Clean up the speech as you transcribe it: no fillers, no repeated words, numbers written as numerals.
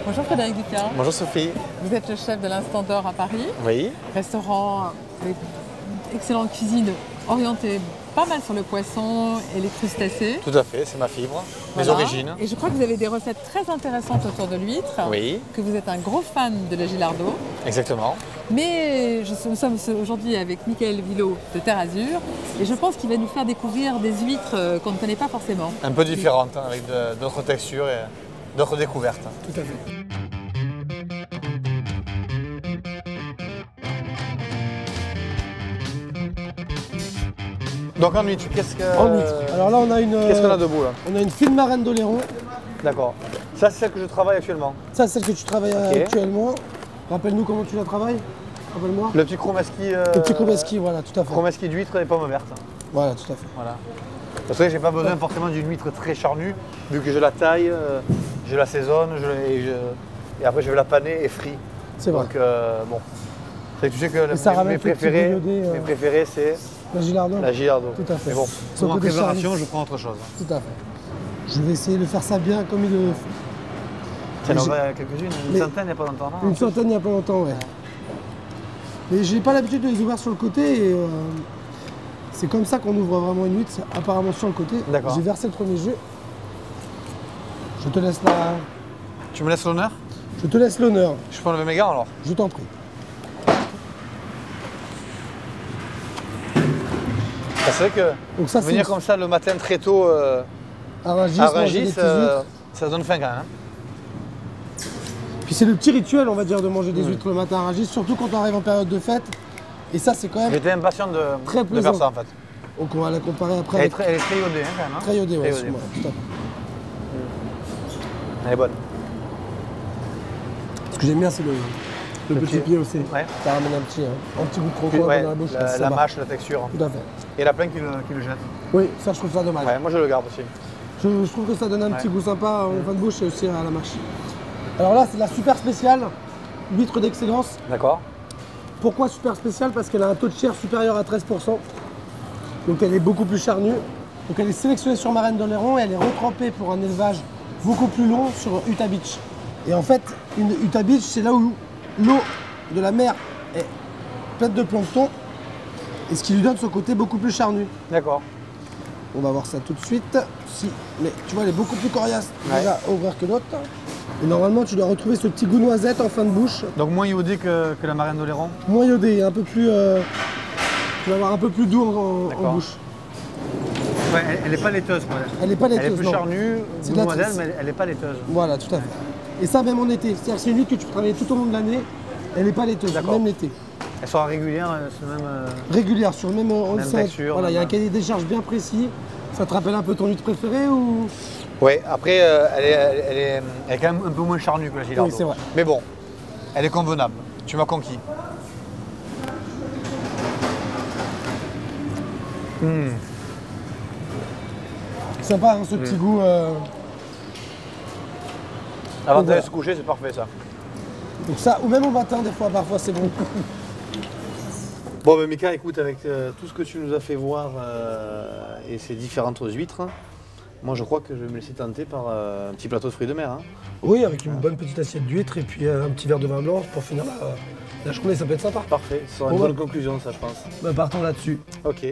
Bonjour Frédéric Ducas. Bonjour Sophie. Vous êtes le chef de l'Instant d'Or à Paris. Oui. Restaurant avec excellente cuisine orientée pas mal sur le poisson et les crustacés. Tout à fait, c'est ma fibre, mes Voilà. origines. Et je crois que vous avez des recettes très intéressantes autour de l'huître. Oui. Que vous êtes un gros fan de la Gilardo. Exactement. Mais nous sommes aujourd'hui avec Michael Villot de Terre Azur. Et je pense qu'il va nous faire découvrir des huîtres qu'on ne connaît pas forcément. Un peu différentes, hein, avec d'autres textures et d'autres découvertes. Tout à fait. Donc en huître, qu'est-ce que... En huître. Alors là, on a une. Qu'est-ce qu'on a debout là? On a une fine marraine d'Oléron. D'accord. Ça, c'est celle que je travaille actuellement. Ça, c'est celle que tu travailles actuellement. Rappelle-nous comment tu la travailles. Rappelle-moi. Le petit chromeski. Le petit chromeski, voilà, tout à fait. Chromeski d'huître et pommes vertes. Voilà, tout à fait. Voilà. Parce que j'ai pas besoin forcément d'une huître très charnue, vu que je la taille, je l'assaisonne, et après je vais la paner et frit. C'est vrai. Donc bon. C'est que tu sais que mes préférés, c'est la Gilardo. La Gilardo. Tout à fait. Mais bon, pour ma préparation, je prends autre chose. Tout à fait. Je vais essayer de faire ça bien comme il le faut. Ça en va quelques-unes, une centaine il n'y a pas longtemps. Une centaine il n'y a pas longtemps, ouais. Mais j'ai pas l'habitude de les ouvrir sur le côté et c'est comme ça qu'on ouvre vraiment une huître, c'est apparemment sur le côté. D'accord. J'ai versé le premier jeu. Je te laisse la... Tu me laisses l'honneur? Je te laisse l'honneur. Je peux enlever mes gants alors? Je t'en prie. C'est vrai que donc ça, venir comme ça le matin très tôt à Rungis, ça donne faim quand même. Puis c'est le petit rituel, on va dire, de manger des huîtres le matin à Rungis, surtout quand on arrive en période de fête. Et ça, c'est quand même j'étais impatient de faire ça en fait. Donc on va la comparer après. Elle est très iodée hein, quand même. Hein, très iodée, ouais, très iodée. Tout à fait. Elle est bonne. Ce que j'aime bien, c'est le petit pied aussi. Ouais. Ça ramène un petit goût de croquant dans la bouche. La mâche, la texture. Tout à fait. Et il y en a plein qui le jettent. Oui, ça je trouve ça dommage. Ouais, moi je le garde aussi. Je trouve que ça donne un petit goût sympa en fin de bouche et aussi à la mâche. Alors là, c'est la super spéciale, huître d'excellence. D'accord. Pourquoi super spéciale? Parce qu'elle a un taux de chair supérieur à 13%. Donc elle est beaucoup plus charnue. Donc elle est sélectionnée sur marraine d'Oléron et elle est retrempée pour un élevage beaucoup plus long sur Utah Beach. Et en fait, une Utah Beach, c'est là où l'eau de la mer est pleine de plancton et ce qui lui donne son côté beaucoup plus charnu. D'accord. On va voir ça tout de suite. Mais tu vois, elle est beaucoup plus coriace déjà à ouvrir que l'autre. Et normalement, tu dois retrouver ce petit goût noisette en fin de bouche. Donc moins iodé que la marraine d'Oléron? Moins iodé, un peu plus... tu vas avoir un peu plus doux en bouche. Ouais, elle n'est pas laiteuse. Elle n'est pas laiteuse, elle est plus charnue, c'est goût modèle, mais elle n'est pas laiteuse. Voilà, tout à fait. Et ça même en été. C'est-à-dire que c'est une huître que tu peux travailler tout au long de l'année. Elle n'est pas laiteuse, même l'été. Elle sera régulière sur le même... Régulière, sur le même... texture. Voilà, il y a un cahier des charges bien précis. Ça te rappelle un peu ton huître préférée ou... Oui, après, elle est quand même un peu moins charnue que la Gilardo. Oui, c'est vrai. Mais bon, elle est convenable. Tu m'as conquis. Sympa, hein, ce petit goût. Avant d'aller se coucher, c'est parfait ça. Donc ça, ou même au matin, des fois, parfois, c'est bon. Bon, ben Mika, écoute, avec tout ce que tu nous as fait voir et ces différentes huîtres, moi je crois que je vais me laisser tenter par un petit plateau de fruits de mer. Hein. Oui, avec une bonne petite assiette d'huîtres et puis un petit verre de vin blanc pour finir la journée, ça peut être sympa. Parfait, ce sera une bonne conclusion ça, je pense. Bah, partons là-dessus. Ok.